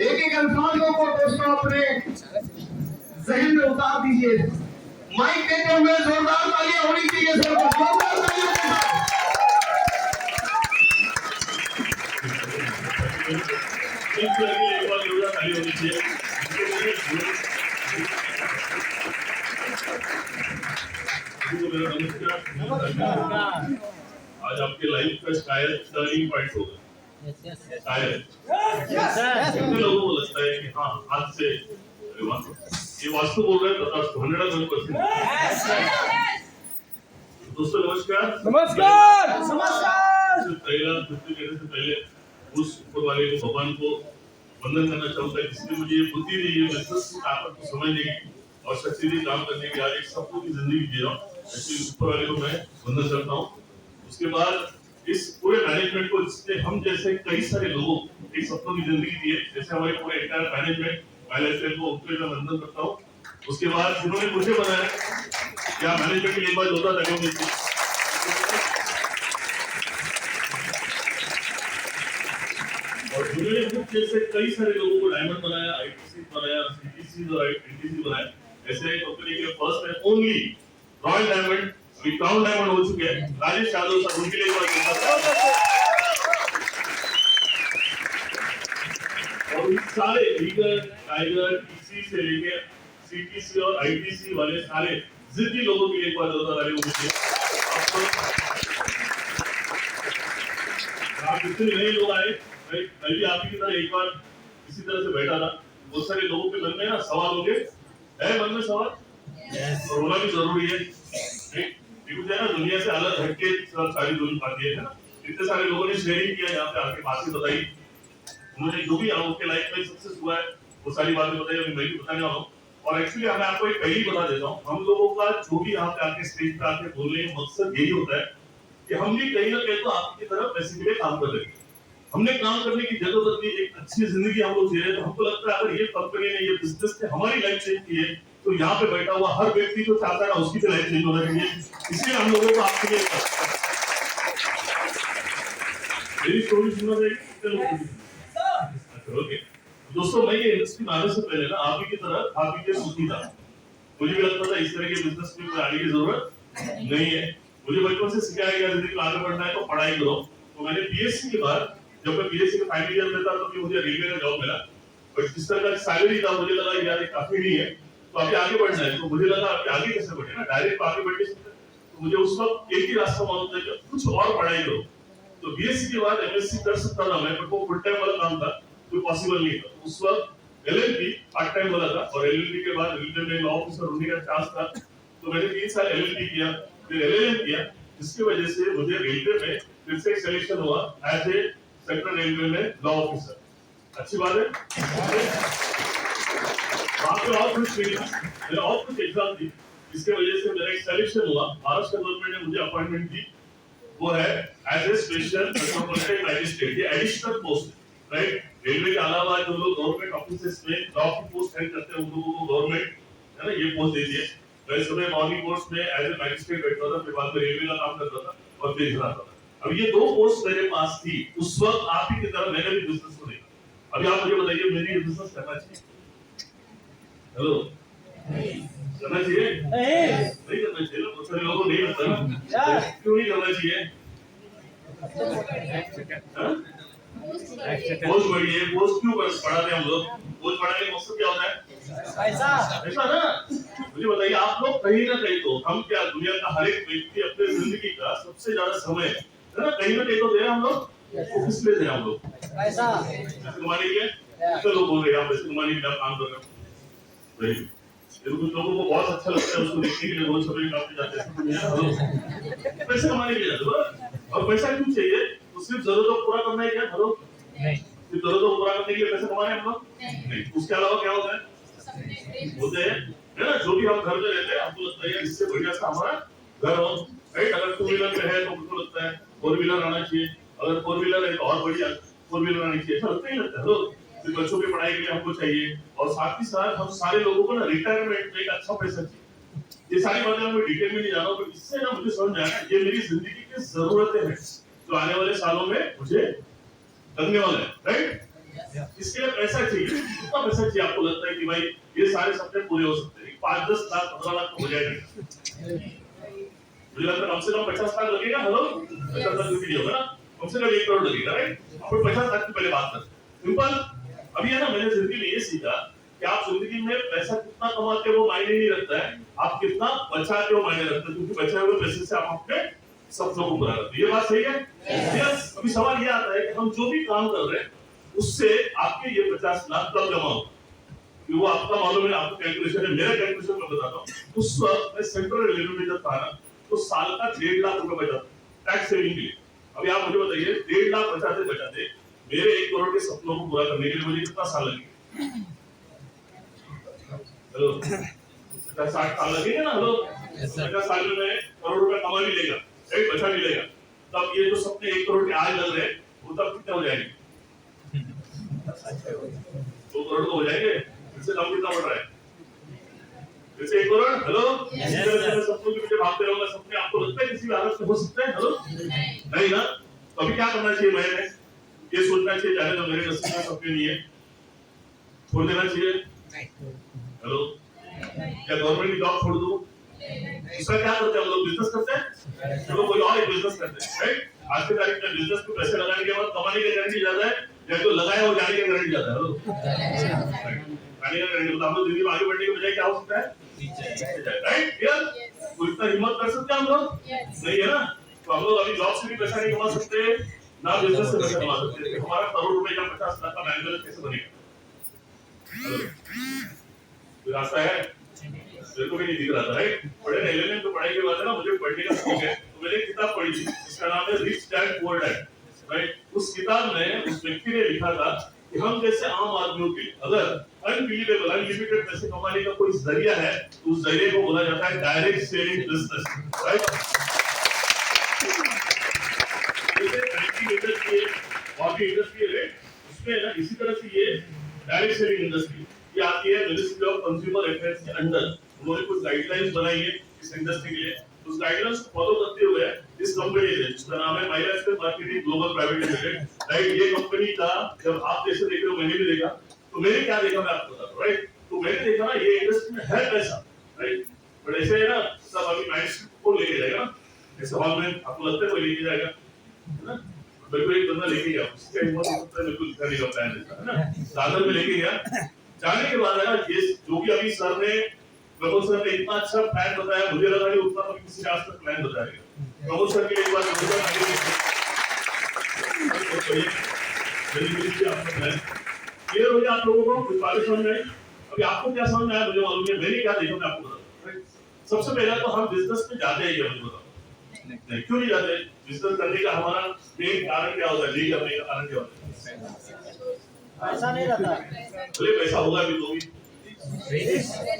एक अल्फाजों को दोस्तों अपने जहन में उतार दीजिए। माइक देते हुए जोरदार तालियां होनी चाहिए सर, जोरदार तालियों के साथ। एक बार जोरदार ताली होनी चाहिए। नमस्कार। आज आपके लाइफ का शायद टर्निंग पॉइंट होगा। शायद कितने लोगों को लगता है कि हाँ आज से ये वास्तु बोल रहे हैं 100%। दोस्तों नमस्कार। नमस्कार नमस्कार। पहला कुछ कहने से पहले उस ऊपर वाले को भगवान को वंदन करना चाहूंगा जिसने मुझे ये बुद्धि दी है बिजनेस की ताकत को समझने की और सक्सेसफुली काम करने की आज एक सपनों की जिंदगी जी रहा हूँ। ऐसे ऊपर वाले को मैं वंदन करता हूँ। उसके बाद इस पूरे मैनेजमेंट को जिसने हम जैसे कई सारे लोगों एक सपनों की जिंदगी दी है, जैसे हमारे पूरे एंटायर मैनेजमेंट मैनेजमेंट को उनके मैं वंदन करता हूँ। उसके बाद जिन्होंने मुझे बनाया क्या मैनेजमेंट के लिए बात होता था और जिन्होंने खुद जैसे कई सारे लोगों को डायमंड बनाया, आईटीसी बनाया, सीटीसी और आईटीसी बनाया। ऐसे कंपनी के first and only royal diamond अभी क्राउन डायमंड हो चुके हैं राजेश यादव साहब, उनके लिए बात और सारे लीगर टाइगर टीसी से लेके सीटीसी और आईटीसी वाले सारे जिद्दी लोगों के लिए एक बार जोरदार ताली होनी चाहिए। आप जितने नए लोग आए, मैं भी आप ही की तरह एक बार इसी तरह से बैठा था। बहुत सारे लोगों के मन में ना सवाल होंगे, है मन में सवाल और होना भी जरूरी है। है ना, दुनिया से अलग हटके सारी दुनिया पाती है ना। इतने सारे लोगों ने शेयरिंग किया यहाँ पे आके बातें बताई, उन्होंने जो भी उनके लाइफ में सक्सेस हुआ है वो सारी बातें बताई, अभी मैं भी बताने वाला हूँ। और एक्चुअली मैं आपको एक पहली बता देता हूँ, हम लोगों का जो भी यहाँ पे आके स्टेज पे आके बोलने का मकसद यही होता है कि हम भी कहीं ना कहीं तो आपकी तरफ पैसे के लिए काम कर रहे हैं। हमने काम करने की जरूरत नहीं, एक अच्छी जिंदगी हम लोग जी रहे हैं। तो हमको लगता है अगर ये कंपनी ने ये बिजनेस ने हमारी लाइफ चेंज की है तो यहाँ पे बैठा हुआ हर व्यक्ति जो चाहता है ना उसकी लाइफ चेंज होना चाहिए। इसलिए हम लोगों को आपके लिए मेरी स्टोरी सुनना चाहिए। ओके दोस्तों, मैं ये इंडस्ट्री में आने से पहले ना आप ही की तरह आप ही के सुखी था। मुझे भी लगता था इस तरह के बिजनेस में आने की जरूरत नहीं है। मुझे बचपन से सिखाया गया जिंदगी में आगे बढ़ना है तो पढ़ाई करो। तो मैंने बीएससी के बाद जब मैं बीएससी के फाइनल ईयर में था तो मुझे रेलवे का जॉब मिला। बट जिस तरह का सैलरी था मुझे लगा यार ये काफी नहीं है, तो अभी आगे बढ़ना है। तो मुझे लगा अभी आगे कैसे बढ़े ना, डायरेक्ट आगे बढ़ नहीं सकते। तो मुझे उस वक्त एक ही रास्ता मालूम था कि कुछ और पढ़ाई करो। तो बीएससी के बाद एमएससी कर सकता था मैं, बट वो फुल टाइम वाला काम था, कोई पॉसिबल नहीं था। उस वक्त एलएलबी पार्ट टाइम वाला था और एलएलबी के बाद रेलवे में लॉ ऑफिसर होने का चांस था। तो मैंने 3 साल एलएलबी किया, फिर एलएलएम किया, जिसकी वजह से मुझे रेलवे में फिर से सिलेक्शन हुआ एज ए सेंट्रल रेलवे में लॉ ऑफिसर। अच्छी बात है। वहाँ पे और कुछ नहीं था, मैंने और कुछ एग्जाम दी, जिसकी वजह से मेरा एक सिलेक्शन हुआ। महाराष्ट्र गवर्नमेंट ने मुझे अपॉइंटमेंट दी, वो है as a special metropolitan magistrate. ये एडिशनल पोस्ट है, राइट। रेलवे के अलावा जो लोग गवर्नमेंट ऑफिसेस में लॉ की पोस्ट हेल्ड करते हैं उन लोगों को गवर्नमेंट है ना ये पोस्ट देती है। मैं सुबह मॉर्निंग पोस्ट में एज ए मैजिस्ट्रेट बैठता था, फिर बाद में रेलवे का काम करता था और फिर घर आता था। अब ये 2 पोस्ट मेरे पास थी उस वक्त। आप ही की तरह मैंने भी बिजनेस को देखा। अभी आप मुझे बताइए मुझे ये बिजनेस करना चाहिए? हेलो, करना चाहिए? नहीं करना चाहिए। बहुत सारे लोगों को नहीं लगता ना, क्यों नहीं करना चाहिए? पोस्ट बढ़ी है, पोस्ट क्यों बढ़ाते हैं हम लोग? पोस्ट बढ़ाने का मकसद क्या होता है? पैसा ना। मुझे बताइए आप लोग कहीं ना कहीं तो हम क्या दुनिया का हर एक व्यक्ति अपने जिंदगी का सबसे ज्यादा समय है ना कहीं ना कहीं तो दे रहे हैं हम लोग। किस लिए दे रहे हैं हम लोग? पैसा पैसे कमाने के लिए कितने लोग बोल रहे हैं आप पैसे कमाने के लिए आप काम कर रहे हो? नहीं, ये कुछ लोगों को बहुत अच्छा लगता है उसको देखने के लिए रोज सवेरे काम पे जाते हैं। पैसे कमाने के लिए जाते हो और पैसा क्यों चाहिए? तो सिर्फ जरूरतों को पूरा करना है क्या? हेलो नहीं सिर्फ जरूरतों को पूरा करने के लिए पैसे कमाने हम लोग नहीं, उसके अलावा क्या होता है? होते हैं है ना, जो भी हम घर में रहते हैं हमको लगता है इससे बढ़िया सा हमारा घर हो, राइट? अगर टू व्हीलर में है तो हमको लगता है फोर व्हीलर आना चाहिए, अगर फोर व्हीलर है तो और बढ़िया फोर व्हीलर आनी चाहिए, ऐसा लगता ही लगता है। तो फिर बच्चों की पढ़ाई के लिए हमको चाहिए और साथ ही साथ हम सारे लोगों को ना रिटायरमेंट में एक अच्छा पैसा चाहिए। ये सारी बातें मैं डिटेल में नहीं जाना, पर इससे ना मुझे समझ में आया ये मेरी जिंदगी की जरूरतें हैं जो आने वाले सालों में मुझे लगने वाला है, राइट? इसके लिए पैसा चाहिए। कितना पैसा चाहिए आपको लगता है कि भाई ये सारे सपने पूरे हो सकते हैं? 5-10 लाख 15 लाख तो हो जाएगा। मुझे लगता है कम से कम 50 लाख लगेगा। हेलो 50 लाख भी नहीं होगा ना, कम से कम 1 करोड़ लगेगा, राइट? आप 50 लाख की पहले बात करते हैं सिंपल। अभी है ना, मैंने जिंदगी में ये सीखा कि आप जिंदगी में पैसा कितना कमाते हो वो मायने नहीं रखता है, आप कितना बचाते हो मायने रखता है, क्योंकि बचाए हुए पैसे से आप अपने सपनों को पूरा करते हैं। ये बात सही है? यस। अभी सवाल ये आता है कि हम जो भी काम कर रहे हैं उससे आपके ये 50 लाख कब जमा होगा? कि वो आपका मालूम है, आपका कैलकुलेशन है, मेरा कैलकुलेशन मैं बताता हूँ। उस वक्त मैं सेंट्रल रेलवे में जब था ना तो साल का 1.5 लाख रुपए बचाता टैक्स सेविंग के लिए। अभी आप मुझे बताइए 1.5 लाख बचाते बचाते मेरे 1 करोड़ के सपनों को पूरा करने के लिए मुझे कितना साल लगेगा? हेलो 60 साल लगेंगे ना? हेलो 50 साल में मैं करोड़ रुपए कमा भी लेगा, राइट? बचा भी लेगा, तब ये जो सपने 1 करोड़ के आज लग रहे हैं वो तब कितने हो जाएंगे? 2 करोड़ तो हो जाएंगे। इससे कम कितना बढ़ रहा है? जैसे 1 करोड़। हेलो इस तरह से मैं सपनों के पीछे भागते रहूंगा, सपने आपको लगता है किसी भी हालत में हो सकते हैं? हेलो नहीं ना? तो अभी क्या करना चाहिए? मैंने ये सोचना चाहिए चाहे तो मेरे नसीब में सपने नहीं है, छोड़ देना चाहिए। हेलो क्या गवर्नमेंट की जॉब छोड़ दूं? इसका क्या करते हैं हम लोग? बिजनेस करते हैं, चलो कोई और एक बिजनेस करते हैं, राइट? आज के तारीख में बिजनेस में पैसे लगाने के बाद कमाने की गारंटी ज्यादा है या तो लगाए और जाने की गारंटी ज्यादा है? हेलो जाने की गारंटी तो हम लोग जिंदगी में आगे बढ़ने के बजाय क्या हो सकता है, राइट? यस। तो इतना हिम्मत कर सकते हैं हम लोग? नहीं है ना? तो हम लोग अभी जॉब से भी पैसा नहीं कमा सकते ना बिजनेस से पैसा कमा सकते। हमारा करोड़ रुपए का 50 लाख का बैंक बैलेंस कैसे बनेगा? कोई रास्ता है? मेरे को भी नहीं दिख रहा था, राइट? पढ़े एलएलएम तो पढ़ाई के बाद है ना, मुझे पढ़ने का शौक है तो मैंने एक किताब पढ़ी थी जिसका नाम है rich dad poor dad, right? उस किताब में उस व्यक्ति ने लिखा था कि हम जैसे आम आदमियों के अगर अनबिलीवेबल अनलिमिटेड पैसे कमाने का कोई जरिया है तो उस जरिए को बोला जाता है डायरेक्ट सेलिंग बिजनेस, राइट? जैसे बैंकिंग इंडस्ट्री है, कॉफी इंडस्ट्री है, उसमें ना इसी तरह से ये डायरेक्ट सेलिंग इंडस्ट्री ये आती है मिनिस्ट्री ऑफ कंज्यूमर अफेयर्स के अंडर। उन्होंने कुछ गाइडलाइंस बनाई है इस इंडस्ट्री के लिए, उस गाइडलाइंस को फॉलो करते हुए इस कंपनी ने जिसका नाम है Myra state marketing global private limited, right? ये कंपनी का जब आप जैसे देख रहे हो मैंने भी देखा, तो मैंने क्या देखा मैं आपको बताता हूं, राइट? तो मैंने देखा ना ये इंडस्ट्री में है पैसा, राइट? बट ऐसे है ना सब अभी माइंड को लेके जाएगा ना, ऐसे हॉल में आपको लगता है कोई लेके जाएगा, है ना? बिल्कुल एक बंदा लेके गया, उसका हिम्मत होता है बिल्कुल दिखाने का प्लान है ना, दादर में लेके गया। जाने के बाद है ये जो भी अभी सर ने प्रमोद सर ने इतना अच्छा प्लान बताया, मुझे लगा कि उतना तो किसी आज तक प्लान बताएगा। प्रमोद सर के लिए एक बार क्लियर हो गया आप लोगों को? कुछ बातें समझ में आई? अभी आपको क्या समझ में आया मुझे मालूम है, मैंने क्या देखा मैं आपको बताता हूं। सबसे पहले तो हम बिजनेस में जाते हैं, मुझे बताओ नहीं क्यों नहीं जाते? बिजनेस करने का हमारा मेन कारण क्या होता है? नहीं करने का कारण क्या होता है? पैसा नहीं रहता। बोले पैसा होगा भी तो भी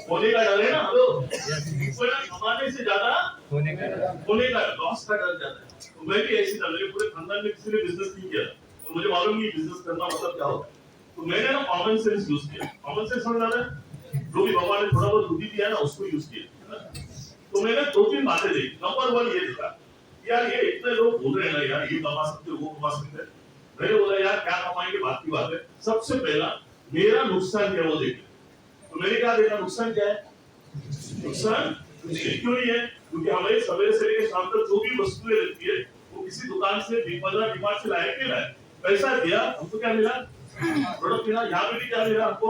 होने का डर है ना। हेलो कमाने से ज्यादा होने का लॉस का डर ज्यादा है। तो मैं भी ऐसी था, मेरे पूरे खानदान में किसी ने बिजनेस नहीं किया और मुझे मालूम नहीं बिजनेस करना मतलब क्या होता है। तो मैंने ना कॉमन सेंस यूज किया। कॉमन सेंस समझ आ रहा है? जो भी भगवान ने थोड़ा बहुत बुद्धि दिया ना उसको यूज किया। तो मैंने 2-3 बातें देखी। नंबर 1 ये देखा, यार ये इतने लोग बोल रहे हैं ना यार ये कमा सकते वो कमा सकते हैं। मैंने बोला यार क्या कमाएंगे बात की बात है, सबसे पहला मेरा नुकसान क्या वो देखिए। तो मैंने क्या देखा नुकसान क्या है? नुकसान क्यों नहीं है? क्योंकि हमें सवेरे से लेकर शाम तक जो भी वस्तुएं लगती है वो किसी दुकान से डिमांड से लाया के लाया, पैसा दिया हमको क्या मिला? प्रोडक्ट मिला। यहाँ पे भी क्या मिला आपको?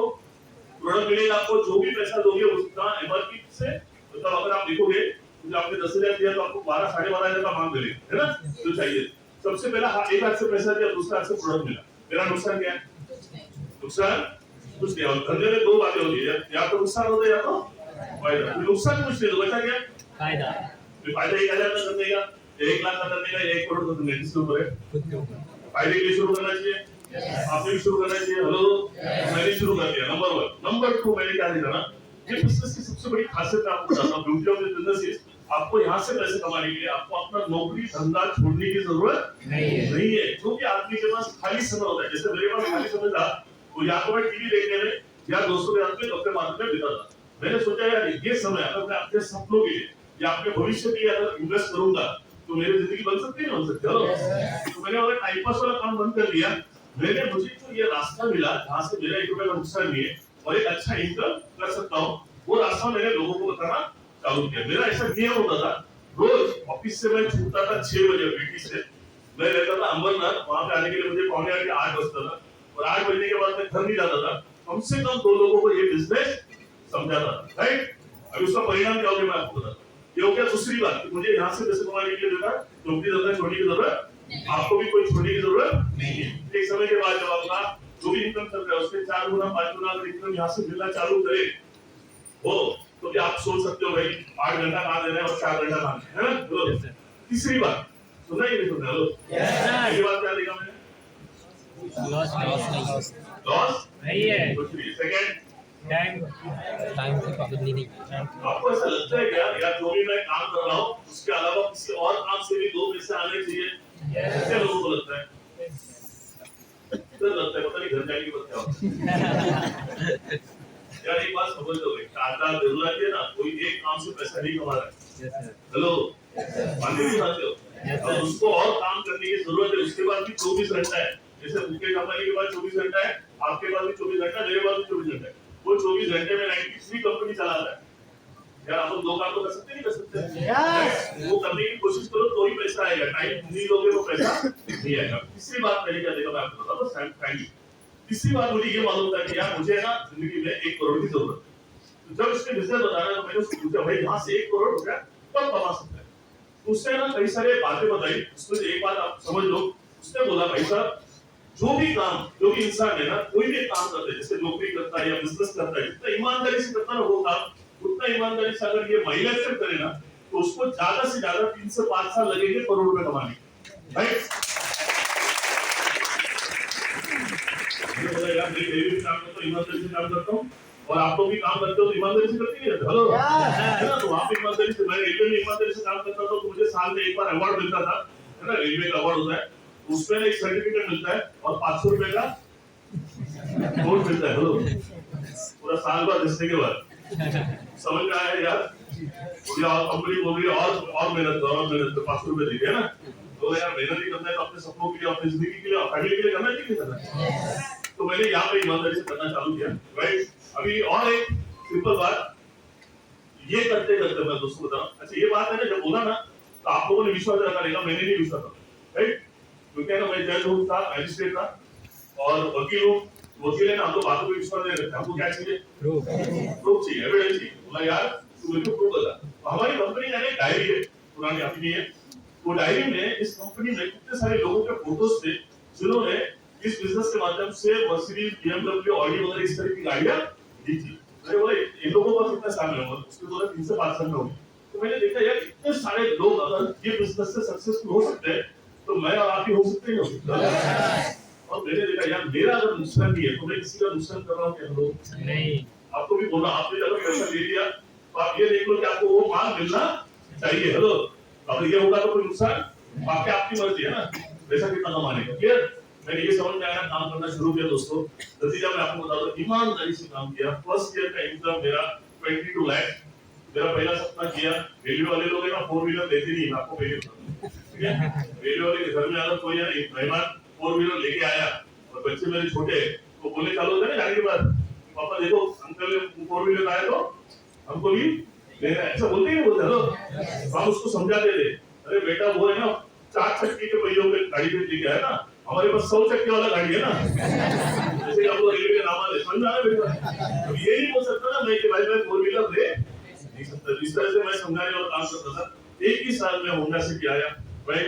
प्रोडक्ट मिलेगा। आपको जो भी पैसा दोगे उसका एमआरपी से, मतलब अगर आप देखोगे तो आपने 10,000 दिया तो आपको 12-12,500 का मांग मिलेगा, है ना? जो चाहिए सबसे पहला एक हाथ से पैसा दिया, दूसरा हाथ से प्रोडक्ट मिला। मेरा नुकसान क्या है? नुकसान कुछ नहीं। और धंधे में दो बातें होती है, या तो नुकसान होता है या तो फायदा। नुकसान कुछ नहीं, तो बचा क्या? फायदा। फायदा 1000 का धंधे का, 1 लाख का धंधे का, 1 करोड़ का धंधे, किसके ऊपर है? फायदे के लिए शुरू करना चाहिए, आपने भी शुरू करना चाहिए। हेलो, मैंने शुरू कर दिया, नंबर 1। नंबर 2, मैंने क्या देखा ना, ये बिजनेस की सबसे बड़ी खासियत मैं आपको बताता हूँ। Beauty of the business is, आपको यहाँ से पैसे कमाने के लिए आपको अपना नौकरी धंधा छोड़ने की जरूरत नहीं है। क्योंकि आदमी के पास खाली समय होता है, जैसे मेरे पास खाली समय था, वो या तो मैं टीवी देखने में या दोस्तों के साथ में गप्पे मारने में बिताता। मैंने सोचा यार ये समय अगर मैं अपने सपनों के लिए या अपने भविष्य के लिए अगर इन्वेस्ट करूंगा तो मेरी जिंदगी बन सकती है, नहीं बन सकती? हेलो, तो मैंने अगर टाइम पास वाला काम बंद कर दिया। मुझे तो ये रास्ता मिला जहाँ से मेरा 1 रुपए का नुकसान नहीं है और एक अच्छा इनकम कर सकता हूँ, वो रास्ता मैंने लोगों को बताना चालू किया। मेरा ऐसा नियम होता था, रोज ऑफिस से मैं छूटता था 6 बजे ड्यूटी से, मैं रहता था अंबरनाथ, वहां पे आने के लिए मुझे 7:45 बजता था और 8 बजने के बाद मैं घर नहीं जाता था। कम से कम 2 लोगों को ये बिजनेस समझाता था, राइट? अभी उसका परिणाम क्या हो गया मैं आपको बताता हूँ। ये हो गया दूसरी बात कि मुझे यहाँ से पैसे कमाने के लिए देखा नौकरी धंधा छोड़ने की जरूरत, आपको भी कोई छोड़ने की जरूरत नहीं है। एक समय के बाद जब आपका जो भी इनकम चल रहा है उसके 4 गुना 5 गुना इनकम यहाँ से मिलना चालू करे हो, तो भी आप सोच सकते हो भाई 8 घंटा कहाँ देना है और 4 घंटा कहाँ देना है ना। बोलो तीसरी बात, सुना ही नहीं सुना? हेलो, पहली बात क्या देखा मैंने? लॉस नहीं है। कुछ नहीं। सेकंड, टाइम की पाबंदी नहीं। आपको ऐसा लगता है क्या यार जो भी मैं काम कर रहा हूँ उसके अलावा किसी और काम से भी 2 पैसे आने चाहिए? ऐसे लोगों को लगता है, लगता है, पता नहीं घर जाने के बाद क्या होता है। यार एक बात समझ लो भाई, टाटा बिरला के ना कोई एक काम से पैसा नहीं कमा रहा है। हेलो, मानते नहीं मानते हो? अब उसको और काम करने की जरूरत है, उसके बाद भी 24 घंटा है। जैसे मुकेश अंबानी के पास 24 घंटा है, आपके पास भी 24 घंटा, मेरे पास भी 24 घंटा है। वो 24 घंटे में 93 कंपनी चलाता है। यार आप लोग 2 काम तो कर सकते नहीं कर सकते? वो करने की कोशिश करो तो ही पैसा आएगा, टाइम नहीं लोगे तो पैसा नहीं आएगा। तीसरी बात मैंने क्या देखा मैं आपको बताता हूँ, फ्रैंकली तीसरी बात मुझे ये मालूम था कि यार मुझे ना जिंदगी में 1 करोड़ की जरूरत है। जब इसने बिजनेस बताया तो मैंने उसको पूछा भाई यहाँ से 1 करोड़ रुपया कब कमा सकता है? उसने ना कई सारे बातें बताई, उसमें से एक बात आप समझ लो। उसने बोला भाई साहब जो भी इंसान है ना, कोई भी काम करता है, जैसे नौकरी करता है या बिजनेस करता है, जितना ईमानदारी से करता है ना वो काम, उतना ईमानदारी से अगर ये महिला एक्सेप्ट करे ना तो उसको ज्यादा से ज्यादा 3 से 5 साल लगेंगे करोड़ रुपए कमाने, राइट? यार मैं भी काम करता हूँ, ईमानदारी से काम करता हूँ और आप लोग भी काम करते हो तो ईमानदारी से करते हैं। हेलो, है ना? तो वहाँ पे ईमानदारी से, मैं रेलवे में ईमानदारी से काम करता था तो मुझे साल में 1 बार अवार्ड मिलता था, है ना? रेलवे का अवार्ड होता है, उसमें एक सर्टिफिकेट मिलता है और 500 रुपए का नोट मिलता है। हेलो, पूरा साल भर घिसने के बाद समझ में आया यार, और कंपनी बोल रही है और मेहनत करो 500 रुपए देके, है ना? तो यार मेहनत ही करना है तो अपने सपनों के लिए, अपनी जिंदगी के लिए, फैमिली के लिए करना चाहिए, करना। तो मैंने यहाँ पे ईमानदारी से करना चालू किया, राइट? अभी और एक सिंपल बात, ये करते करते मैं दोस्तों बताऊं, अच्छा ये बात है ना, जब बोला ना तो आप लोगों ने विश्वास रखा रहेगा, मैंने नहीं विश्वास रखा, राइट? क्योंकि ना मैं जज हूँ, था मैजिस्ट्रेट था और वकील हूँ। वकील है ना, हम लोग बातों पे विश्वास नहीं रखते, हमको क्या चाहिए? प्रूफ चाहिए, एविडेंस चाहिए। बोला यार तू मेरे को प्रूफ बता। तो हमारी कंपनी का एक डायरी है, पुरानी अपनी है, वो डायरी में इस कंपनी में कितने सारे लोगों के फोटोज थे जिन्होंने इस बिजनेस के माध्यम से मर्सिडीज, BMW, ऑडी वगैरह इस तरह की गाड़ियां दी थी। मैंने बोला इन लोगों का कितना साल में होगा? उसके बोला 3 से 5 साल में होगी। तो मैंने देखा यार इतने सारे लोग अगर ये बिजनेस से सक्सेसफुल हो सकते हैं तो मैं और आप ही हो सकते हैं। और मैंने देखा यार मेरा अगर नुकसान भी है तो मैं किसी का नुकसान कर रहा हूँ क्या? लोग नहीं, आपको भी बोला, आपने चलो पैसा ले लिया तो आप ये देख लो कि आपको वो माल मिलना चाहिए। हेलो, अब ये होगा तो कोई नुकसान आपकी मर्जी है ना, पैसा कितना कमाने का। क्लियर? मैंने ये समझ में आया, काम करना शुरू किया दोस्तों। नतीजा मैं आपको बता दूं, ईमानदारी से काम किया। फर्स्ट ईयर का इनकम मेरा 22 लाख। मेरा पहला सपना किया, रेलवे वाले लोग है ना 4 व्हीलर देते नहीं, आपको पहले बता दूं, ठीक है? रेलवे वाले के घर में अगर कोई एक मेहमान 4 व्हीलर लेके आया और बच्चे मेरे छोटे तो बोले चालू होता है ना जाने के बाद, पापा देखो अंकल ने 4 व्हीलर लाया तो हमको भी लेना है, ऐसा बोलते ही बोलते। हेलो, हम उसको समझाते थे, अरे बेटा वो है ना 4 चक्के के पहियों पे गाड़ी पे लेके आया ना, हमारे पास 100 चक्के वाला गाड़ी है ना, जैसे आप लोग रेलवे का नाम ले, समझ में आ रहा है बेटा? अब ये नहीं बोल सकता ना मैं कि भाई मैं 4 व्हीलर ले नहीं सकता। इस तरह से मैं समझाने वाला काम करता था। एक ही साल में होंडा सिटी आया, भाई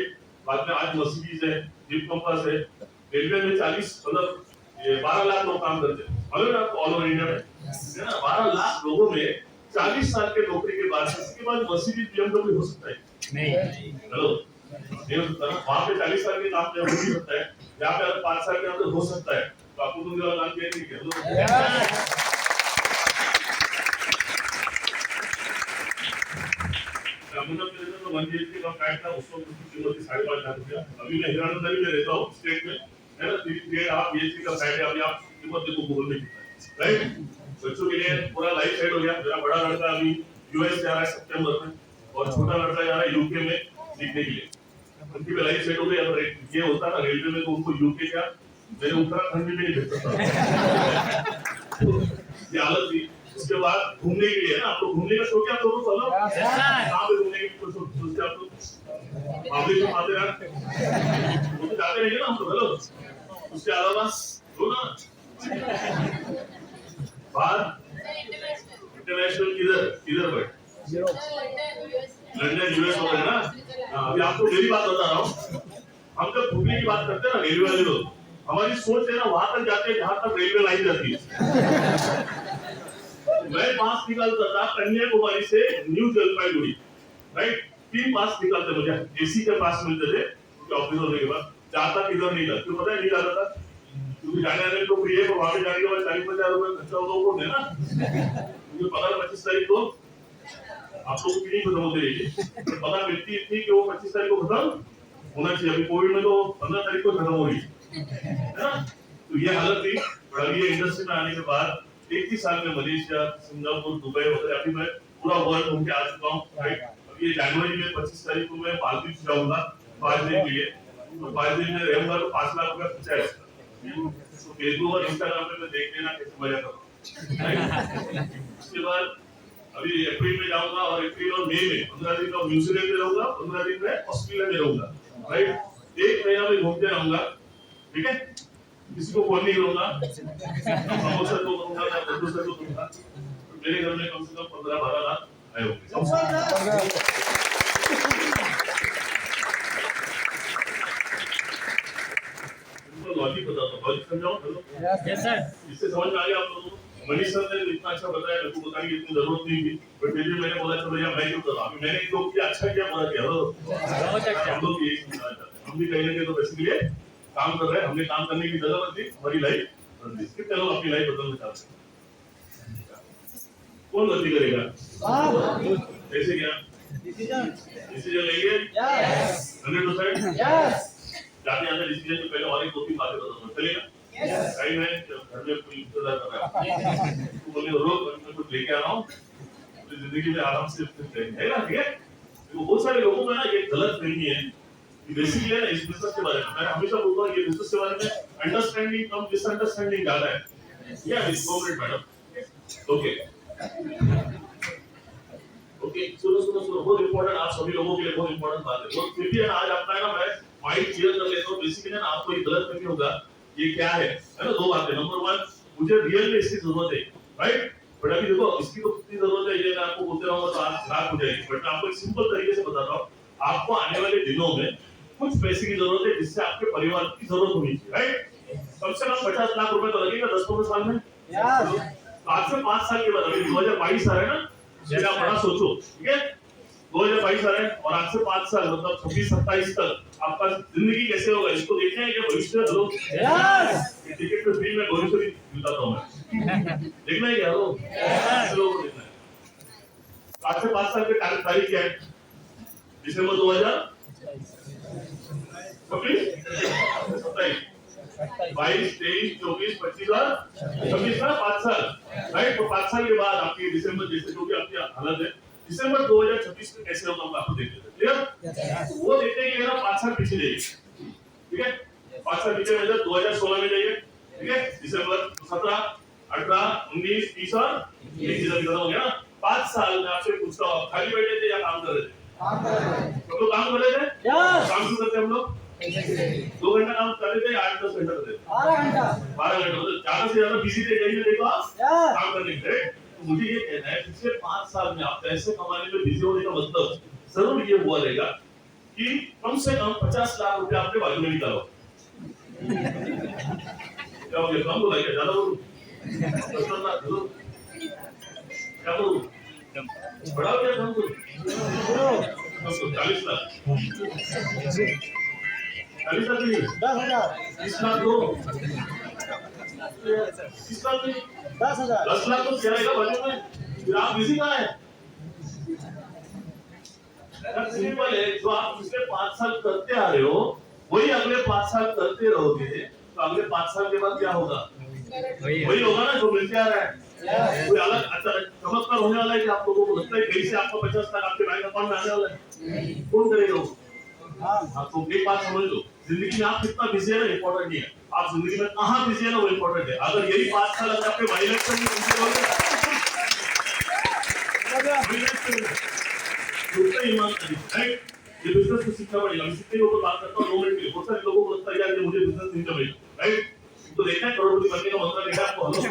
बाद में आज मर्सिडीज है, जीप कंपास है, रेलवे में 40 मतलब 12 लाख लोग काम करते हैं, मालूम है आपको, ऑल ओवर इंडिया में, है ना। 12 लाख लोगों में 40 साल के नौकरी के बाद, इसके बाद मर्सिडीज BMW हो सकता है? नहीं। हेलो, नहीं हो सकता ना। वहाँ पे 40 साल के काम में हो नहीं सकता है, यहाँ पे अगर 5 साल के अंदर हो सकता है, तो आपको तुम जो काम किया नहीं किया। तो 1 BHK का फ्लैट था, उसको उसकी कीमत थी 5.5 लाख रुपया। अभी मैं हिरानंदारी में रहता हूँ, स्टेट में, है ना। 3.5 BHK का फ्लैट है, अभी आप कीमत देखो गूगल में कितना है, राइट। बच्चों के लिए पूरा लाइफ सेट हो गया। मेरा बड़ा लड़का अभी यूएस जा रहा है सितंबर में, और छोटा लड़का जा रहा है यूके में सीखने के लिए। उनकी भी लाइफ सेट हो गई। अगर ये होता ना रेलवे में, तो उनको यूके क्या, मेरे उत्तराखंड में भी नहीं भेज सकता। ये हालत थी। उसके बाद घूमने के लिए ना, आपको घूमने का शौक है? आप लोगों को कहाँ पे घूमने की सोचते आप लोग? आगे तो आते यार, वो तो जाते रहेंगे ना हम तो। हेलो, उसके अलावा तो ना बाहर इंटरनेशनल किधर पर लंदन यूएस हो गए ना। अभी आपको मेरी बात बता रहा हूँ। हम जब घूमने की बात करते हैं ना, रेलवे वाले लोग, हमारी सोच है ना वहां तक जाते हैं जहां तक रेलवे लाइन जाती है। मैं पास निकालता था कन्याकुमारी से न्यू जलपाईगुड़ी, राइट। 3 पास निकालते मुझे, एसी के पास मिलते थे ऑफिस होने के बाद। जाता किधर नहीं था, क्यों पता है नहीं जाता था? क्योंकि जाने आने को फ्री है, वहां पे जाने के बाद 40-50 रुपए खर्चा होगा वो देना। मुझे पता था 25 तारीख को आप लोगों की नहीं खत्म होती रहेगी, पता मिलती थी कि वो 25 तारीख को खत्म होना चाहिए। अभी कोविड में तो 15 तारीख को खत्म हो रही है ना। तो ये हालत थी। और अभी ये इंडस्ट्री में आने के बाद 31 साल में मलेशिया, सिंगापुर, दुबई वगैरह, अभी मैं पूरा वर्ल्ड घूम के आ चुका हूँ, राइट। अभी ये जनवरी में 25 तारीख को मैं मालदीव जाऊंगा 5 दिन के लिए। तो 5 दिन में रहूंगा तो 5 लाख रुपया खर्चा है इसका। तो फेसबुक और इंस्टाग्राम पे मैं देख लेना कैसे मजा करूँ। उसके बाद अभी अप्रैल में जाऊंगा, और अप्रैल और मई में 15 दिन का न्यूजीलैंड में रहूंगा, 15 दिन में ऑस्ट्रेलिया में रहूंगा, राइट। 1 महीना में घूमते रहूंगा, ठीक है। किसी को फोन नहीं करूंगा, समोसा को करूंगा या दूसरे को दूंगा। तो मेरे घर में कम से कम 15-12 लाख आए होंगे। लॉजिक बताता हूँ, लॉजिक समझाओ। Hello, yes sir. इससे समझ में आ गया आप लोगों को? मनीष सर ने इतना अच्छा बताया, मेरे को बताने की इतनी जरूरत नहीं थी, बट फिर भी मैंने बोला चलो यार मैं क्यों कर रहा हूँ। मैंने जो किया अच्छा किया, बुरा किया। बहुत अच्छा। हम लोग यही समझना चाहते हैं। हम भी कहीं ना कहीं तो बेसिकली काम कर रहे हैं, हमने काम करने की जरूरत थी, हमारी लाइफ बदल गई। कितने लोग अपनी लाइफ बदलना चाहते हैं? कौन गलती करेगा? कैसे क्या डिसीजन लेंगे? 100%। जाते जाते डिसीजन से पहले और एक 2-3 बातें बताता हूँ, चलेगा? टाइम है, घर में कोई इंतजार कर रहा है, तो बोले रोक, मैं कुछ लेके आ रहा हूँ, तो जिंदगी में आराम से है ना, ठीक है। तो बहुत सारे लोगों में ना ये गलत फहमी है बेसिकली है ना इस बिजनेस के बारे में। मैं हमेशा बोलता हूँ ये बिजनेस के बारे में अंडरस्टैंडिंग कम मिसअंडरस्टैंडिंग ज्यादा है। या इस कॉर्पोरेट मैडम, ओके ओके, सुनो, बहुत इंपॉर्टेंट, आप सभी लोगों के लिए बहुत इंपॉर्टेंट बात है। फिर भी आज आपका ना मैं माइंड क्लियर कर लेता हूँ। बेसिकली ना आपको ये गलत फहमी होगा ये क्या है ना। 2 बातें। नंबर 1, मुझे रियल में इसकी जरूरत है, राइट। बट अभी देखो इसकी तो कितनी जरूरत है, ये मैं आपको बोलते रहूंगा तो आज रात हो जाएगी। बट मैं आपको एक सिंपल तरीके से बताता हूँ। आपको आने वाले दिनों में कुछ पैसे की जरूरत है जिससे आपके परिवार की जरूरत होनी चाहिए, राइट। कम से कम 50 लाख रुपए तो लगेगा 10-15 साल में। आज से 5 साल के बाद, अभी 2022 आ रहा है ना, जरा बड़ा सोचो, ठीक है। 2022 आ रहा है और आज से 5 साल मतलब 26-27 तक आपका जिंदगी कैसे होगा इसको देखना है कि भविष्य लोग टिकट पे फ्री में भविष्य भी बताता हूँ मैं। देखना है क्या लोग देखना है। आज से 5 साल के तारीख क्या है? दिसंबर 2026, 27, 22, 23, 24, 25 और 26 का 5 साल, राइट। तो 5 साल के बाद आपकी दिसंबर जैसे जो भी आपकी हालत है, दिसंबर 2026 में कैसे होगा आपको देखते हैं, क्लियर। वो देखने के लिए ना 5 साल पीछे जाइए, ठीक है। 5 साल पीछे में 2016 में जाइए, ठीक है। दिसंबर 17, 18, 19, 20 और 21 खत्म हो गया। 5 साल में आपसे पूछता हूँ, खाली बैठे थे या काम कर रहे थे? हम लोग काम कर रहे थे। काम क्यों करते हम लोग? 2 घंटा काम कर रहे थे, 8-10 घंटा करते थे, 12 घंटा मतलब ज्यादा से ज्यादा बिजी थे। कहीं देखो आप काम करने के। तो मुझे ये कहना है पिछले 5 साल में आप पैसे कमाने में बिजी होने का मतलब जरूर ये हुआ रहेगा कि कम से कम 50 लाख रुपए आपके बाजू में निकालो, क्या हो गया, कम बोला क्या, ज्यादा बोलूं? 70 लाख बोलो, क्या बोलूं? बढ़ाओ क्या, कम बोलूं? 40 लाख, 40 लाख नहीं, 30 लाख दो, 30 लाख नहीं, 10 लाख तो क्या रहेगा बजट में? फिर आप बिजी कहाँ है? सिंपल है, जो आप पिछले 5 साल करते आ रहे हो वही अगले 5 साल करते रहोगे, तो अगले 5 साल के बाद क्या होगा? वही होगा ना जो मिलते आ रहा है। कोई अलग अच्छा चमत्कार होने वाला है कि आप लोगों को लगता है कहीं से आपको 50 लाख आपके बैंक अकाउंट में आने वाला है? कौन करेगा वो? हाँ, तो एक बात समझ लो, जिंदगी में आप कितना बिजी है ना इम्पोर्टेंट नहीं है, आप जिंदगी में कहाँ बिजी है ना वो इम्पोर्टेंट है। अगर यही 5 साल अगर आपके वायलेंस में बिजी होगे ईमानदारी, राइट? ये बिजनेस को सीखना पड़ेगा। मैं कितने लोगों को बात करता हूँ 2 मिनट के लिए, बहुत सारे लोगों को लगता है यार ये मुझे बिजनेस नहीं करना, राइट? तो देखा है करोड़पति बनने का मंत्र देखा आपको? हेलो,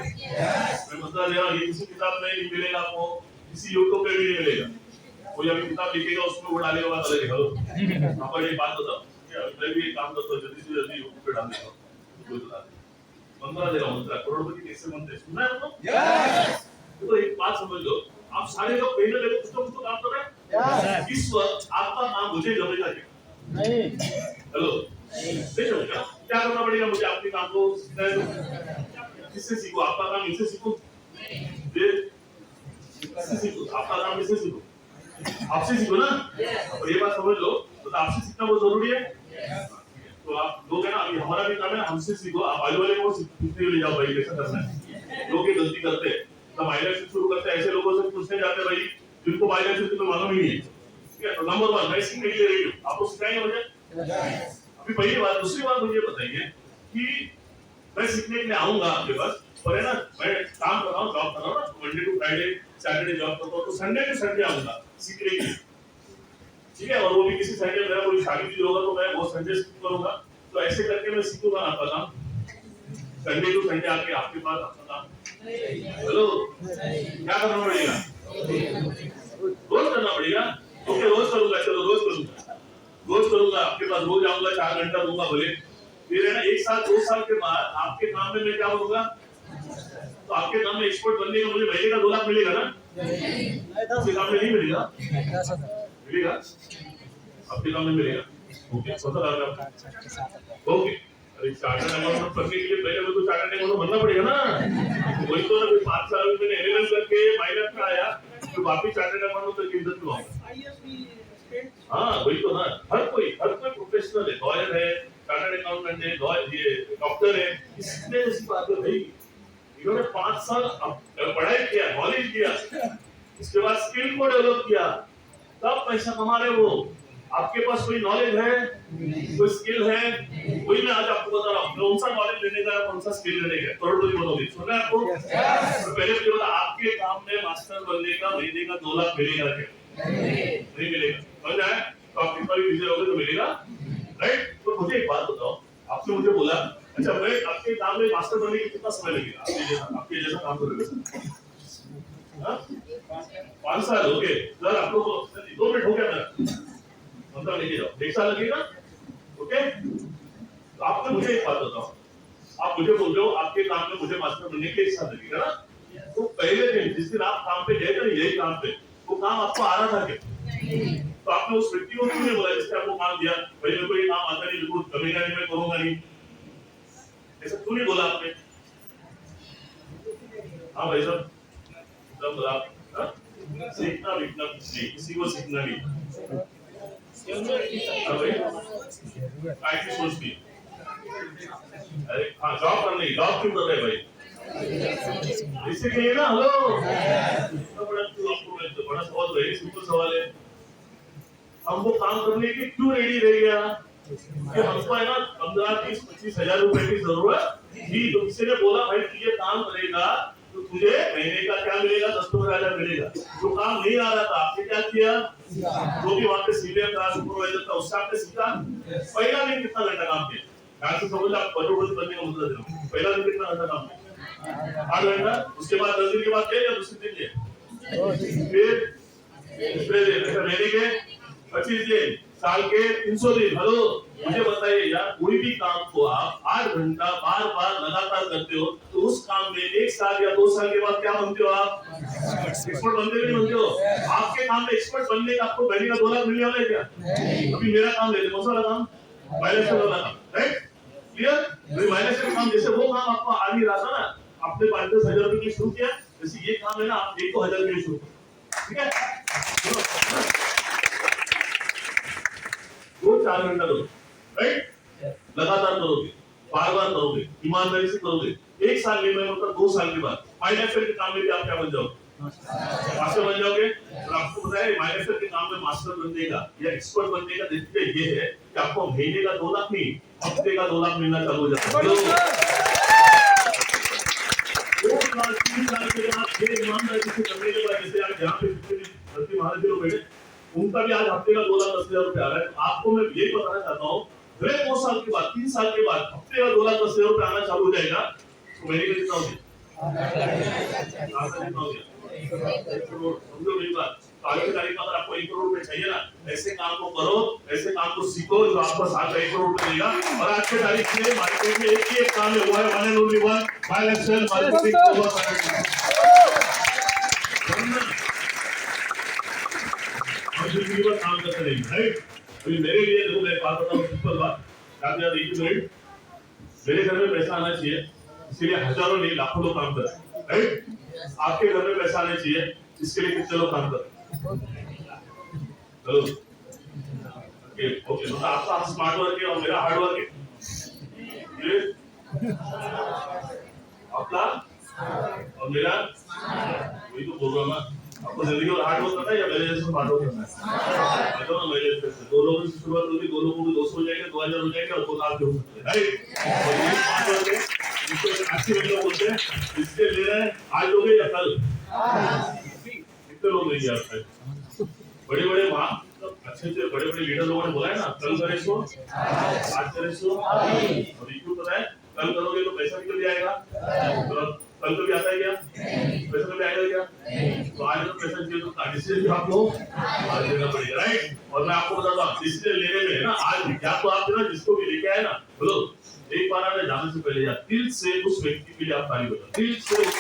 मैं मंत्र दे रहा हूँ, ये किसी किताब में नहीं मिलेगा आपको, किसी यूट्यूब पे भी नहीं मिलेगा। कोई अभी किताब लिखेगा उसमें वो डालेगा बात अलग है। हेलो, आपको ये बात बताओ, मैं भी एक काम करता हूँ, जल्दी से जल्दी यूट्यूब पे डाल देता हूँ, कोई बता दे मंत्र दे रहा हूँ, मंत्र करोड़पति कैसे बनते हैं, सुना है आपको? तो एक बात समझ लो, आप सारे लोग पहले लेवल कुछ तो काम कर रहे हैं, इस वक्त आपका काम मुझे जमेगा क्या? नहीं। हेलो, नहीं जमेगा, क्या करना पड़ेगा मुझे? आपके काम को सीखना है, किससे सीखो? आपका काम इनसे सीखो, इससे सीखो, आपका काम इससे सीखो, आपसे सीखो ना। और ये बात समझ लो, तो आपसे सीखना बहुत जरूरी है। तो आप लोग है ना, अभी हमारा भी काम है हमसे सीखो, आप आगे वाले को सीखने ले जाओ भाई कैसा करना है। लोग ये गलती करते हैं, तब आइलैंड शुरू करते हैं, ऐसे लोगों से पूछने जाते हैं भाई जिनको आइलैंड तो मालूम ही नहीं है, ठीक है? तो नंबर 1 मैं सीखने के लिए रेडी हूँ, आपको सिखाएंगे मुझे? अभी पहली बात। दूसरी बात मुझे बताइए कि मैं सीखने के लिए आऊंगा आपके पास, और है ना मैं काम कर रहा हूँ, जॉब कर रहा हूँ ना, Monday to Friday Saturday job करता हूँ, तो संडे टू संडे आऊंगा सीखने के लिए, ठीक है? और वो भी किसी संडे मेरा कोई शादी भी होगा तो मैं वो संडे सीख करूंगा। तो ऐसे करके मैं सीखूंगा आपका काम, संडे टू संडे आके आपके पास आपका काम। हेलो, क्या करना पड़ेगा? रोज करना पड़ेगा। ओके, रोज करूंगा, चलो रोज करूंगा आपके पास, रोज आऊंगा, 4 घंटा दूंगा भले। फिर है ना 1 साल 2 साल के बाद आपके काम में मैं क्या होगा? तो आपके काम में एक्सपर्ट बनने का मुझे महीने का 2 लाख मिलेगा ना? आपके काम में नहीं मिलेगा? मिलेगा, आपके काम में मिलेगा। ओके, पता लगा आपको? ओके, अरे चार्टर्ड अकाउंटेंट बनने के लिए पहले मुझे तो चार्टर्ड अकाउंटेंट बनना पड़ेगा ना। वही तो ना, 5 साल में मैंने एलएलएम करके माइनस में आया, तो वापस चार्टर्ड अकाउंटेंट तक इज्जत में आऊंगा। हाँ वही तो ना, हर कोई प्रोफेशनल है, लॉयर है, चार्टर्ड अकाउंटेंट है, लॉयर, ये डॉक्टर है, इसमें ऐसी बात है भाई, इन्होंने 5 साल पढ़ाई किया, नॉलेज किया, उसके बाद स्किल को डेवलप किया, तब पैसा कमा रहे वो। आपके पास कोई नॉलेज है, कोई स्किल है, वही मैं आज आपको बता रहा हूँ कौन सा नॉलेज लेने का, कौन सा स्किल लेने का। करोड़पति बनोगे, सुना है आपको? तो पहले मुझे बोला आपके काम में मास्टर बनने का महीने का 2 लाख मिलेगा क्या? नहीं मिलेगा, समझ आया? तो आप कितना भी बिजी रहोगे तो मिलेगा, राइट? तो मुझे एक बात बताओ, आपने मुझे बोला अच्छा मैं आपके काम में मास्टर बनने के कितना समय लगेगा? आपके जैसा काम करोगे 5 साल। ओके सर, आपको 2 मिनट हो गया मेरा, मतलब लेके जाओ, 1 साल लगेगा। ओके, तो आपने मुझे एक बात बताओ, आप मुझे बोल रहे हो आपके काम में मुझे मास्टर बनने के 1 साल लगेगा ना? तो पहले दिन जिस दिन आप काम पे गए थे यही काम पे, वो काम आपको आ रहा था क्या? तो आपने उस व्यक्ति को क्यों नहीं बोला जिसने आपको काम दिया भाई मेरे को ये काम आता नहीं, बिल्कुल करेगा नहीं, मैं करूंगा नहीं, ऐसा क्यों नहीं बोला आपने? हाँ भाई साहब, सब बोला सीखना विकना नहीं, किसी को सीखना नहीं। हाँ भाई, आईटी सोचती, अरे हाँ जॉब करने, जॉब क्यों कर रहे भाई? इसीलिए ना। हेलो, आपको बड़ा सवाल है, सिंपल सवाल है, हम वो काम करने के क्यों रेडी रह गया कि हमको है ना 15-20-25 हजार रुपए की जरूरत थी, तो किसी ने बोला भाई तू ये काम करेगा तो तुझे महीने का क्या मिलेगा? 10-15 हजार मिलेगा। जो काम नहीं आ रहा था आपने क्या किया? जो भी वहां पे सीनियर था, सुपरवाइजर था, उससे आपने सीखा। पहला दिन कितना घंटा काम किया? ध्यान से समझ, आप करोड़पति बनने का मतलब दे रहा हूं। पहला दिन कितना घंटा काम किया? 8 घंटा। उसके बाद 10 दिन के बाद गए या दूसरे दिन गए? फिर दूसरे दिन, महीने के 25 दिन, साल के 300 दिन। हेलो, मुझे बताइए यार, कोई भी काम को आप 8 घंटा बार बार लगातार करते हो तो उस काम में 1 साल या 2 साल के बाद क्या बनते हो आप? एक्सपर्ट बनते नहीं बनते हो? आपके काम में एक्सपर्ट बनने का आपको महीने का 2 लाख मिलने वाला है क्या? अभी मेरा काम ले लीजिए, कौन सा वाला काम? बायोलॉजिकल वाला काम, राइट? क्लियर? तो बायोलॉजिकल काम जैसे वो काम आपको आ नहीं रहा था ना, आपने 5-10 हजार रुपए शुरू किया, जैसे ये काम है ना, आप 1-2 हजार शुरू करो, ठीक है? 2-4 घंटा करो, राइट? लगातार करोगे, बार-बार करोगे, ईमानदारी से करोगे, 1 साल में मतलब 2 साल के बाद फाइनेंशियल के काम में भी आप क्या बन जाओगे? मास्टर बन जाओगे। और आपको पता है फाइनेंशियल के काम में मास्टर बनने का या एक्सपर्ट बनने का नतीजा ये है कि आपको महीने का 2 लाख नहीं, हफ्ते का 2 लाख मिलना चालू हो जाता है। 2 साल 3 साल के बाद ये ईमानदारी से करने के बाद जैसे आप जहाँ पे भर्ती महाराज लोग बैठे, उनका भी आज हफ्ते का 2,10,000 आ रहा है। आपको मैं ये बताना चाहता हूँ, 2 साल के बाद 3 साल के बाद हफ्ते का 2,10,000 आना चालू हो जाएगा, तो महीने का कितना हो गया? समझो मेरी बात। तो आगे की तारीख में अगर आपको 1 करोड़ रुपए चाहिए ना, ऐसे काम को करो, ऐसे काम को सीखो जो आपको साथ 1 करोड़ रुपए देगा। और आज की तारीख में मार्केट में एक ही एक काम है, वो है 1 and only 1 बायोलॉजिकल मार्केटिंग। काम करते रहेंगे, राइट? अभी मेरे लिए देखो, मैं बात बताऊं, सिंपल बात, याद एक मिनट, मेरे घर में पैसा आना चाहिए, इसलिए हजारों नहीं लाखों लोग काम कर रहे हैं, राइट? आपके घर में पैसा आना चाहिए, इसके लिए कितने लोग काम कर रहे हैं? चलो, ओके, तो आपका स्मार्ट वर्क है और मेरा हार्ड वर्क है, आपका और मेरा, वही तो बोल रहा हूँ ना। आपको जिंदगी और हार्ड वर्क करना है या मेरे जैसे स्मार्ट वर्क करना है? बताओ ना, मेरे जैसे 2 लोगों से शुरुआत होगी, 2 लोगों को 200 हो जाएंगे, 2000 हो जाएंगे और 2 लाख हो सकते हैं, राइट? और ये स्मार्ट वर्क है, इसको अच्छे लोग बोलते हैं, इसके ले रहे हैं आज लोगे या कल? कितने लोग लेंगे आप? बड़े-बड़े अच्छे बड़े-बड़े लीडर लोगों ने बोला है ना, कल करे सो आज करे सो। और ये क्यों पता है? कल करोगे तो पैसा निकल जाएगा, तो कल कभी आता है क्या? पैसा कभी आएगा क्या? तो आज तो पैसा चाहिए, तो डिसीजन भी आप लोग आज लेना पड़ेगा, राइट? और मैं आपको बताता हूँ, डिसीजन लेने में ना आज या तो आप ना जिसको भी लेके आए ना, बोलो एक बार आने जाने से पहले यार दिल से उस व्यक्ति के लिए आप ताली बजाओ, दिल से उस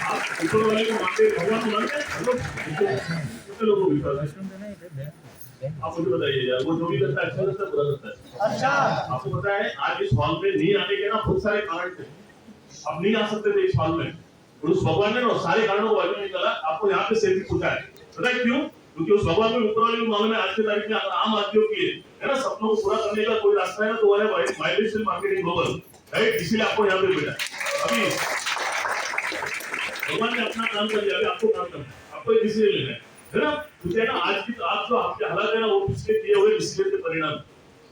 आप ऊपर वाले को मानते, भगवान को मानते हैं, कितने लोगों को विश्वास है? आप मुझे बताइए यार, वो जो भी करता है अच्छा करता है, बुरा करता है? अच्छा। आपको पता है आज इस हॉल में नहीं आने के ना बहुत सारे कारण थे, आप नहीं आ सकते थे इस हॉल में, और उस भगवान ने ना सारे कारणों को बाहर निकाला, आपको यहाँ पे सेफ्टी पूछा है। पता है क्यों? क्योंकि उस भगवान में ऊपर वाले को मालूम है आज की तारीख में अगर आम आदमियों की है ना सपनों को पूरा करने का कोई रास्ता है ना, तो वो है बायोलॉजिकल मार्केटिंग ग्लोबल, राइट? इसीलिए आपको यहाँ पे भेजा। अभी भगवान ने अपना काम कर दिया, अभी आपको काम करना है, आपको एक डिसीजन लेना है ना? क्योंकि ना आज की आप जो आपके हालात है ना, वो पिछले किए हुए डिसीजन के परिणाम।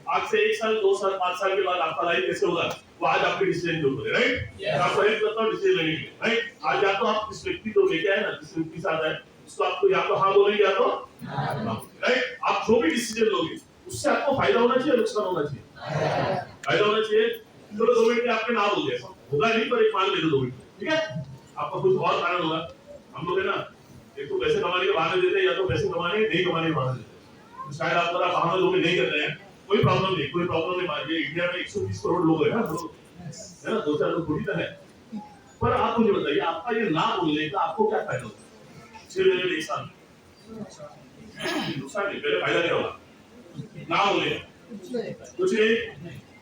आज से 1 साल 2 साल 5 साल के बाद आपका लाइफ कैसे होगा, वो आज आपके डिसीजन के ऊपर है, राइट? आपको हेल्प करता हूँ डिसीजन लेने के लिए, राइट? आज या तो आप इस व्यक्ति को लेके आए ना, जिस व्यक्ति के साथ आए, उसको आपको या तो हाँ बोलेंगे या तो राइट? आप जो भी डिसीजन लोगे उससे आपको फायदा होना चाहिए, नुकसान होना चाहिए? फायदा होना चाहिए। चलो 2 मिनट में आपके ना हो गया, होगा नहीं पर एक मान लेते 2 मिनट, ठीक है? आपका कुछ और कारण होगा। हम लोग है ना, एक तो पैसे कमाने के बहाने देते हैं, या तो पैसे कमाने नहीं कमाने के बहाने देते हैं। शायद आप अगर बहाने लोग नहीं कर रहे हैं, कोई प्रॉब्लम नहीं, कोई प्रॉब्लम नहीं। ये इंडिया में 120 करोड़ लोग हैं ना, है ना, 2-4 लोग थोड़ी तो है। पर आप मुझे बताइए, आपका ये ना बोलने का आपको क्या फायदा होता है? 6 महीने 1 साल नुकसान नहीं, पहले फायदा क्या होगा? ना बोले कुछ नहीं,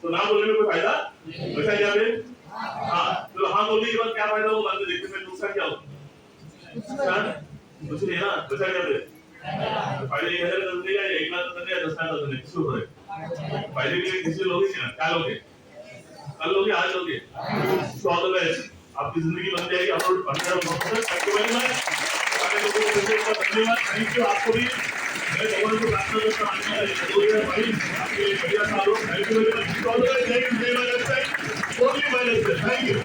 तो ना बोलने में कोई फायदा बचा क्या फिर? हाँ, तो हाँ बोलने के बाद क्या फायदा होगा? बाद में देखते हैं नुकसान क्या होगा। कुछ नहीं ना, बचा क्या फिर? फायदे 1,000 कर देगा या 1 लाख कर देगा, 10 लाख कर देगा, किसके ऊपर है? फायदे के लिए किसी लोगे ना, क्या लोगे? कल लोगे, आज लोगे? तो ऑल द बेस्ट, आपकी जिंदगी बन जाएगी। आप लोग धन्यवाद, थैंक यू आपको भी। मैं भगवान को प्रार्थना करता हूँ भाई आपके बढ़िया साल हो। Thank you very much, all the best, thank you, thank you.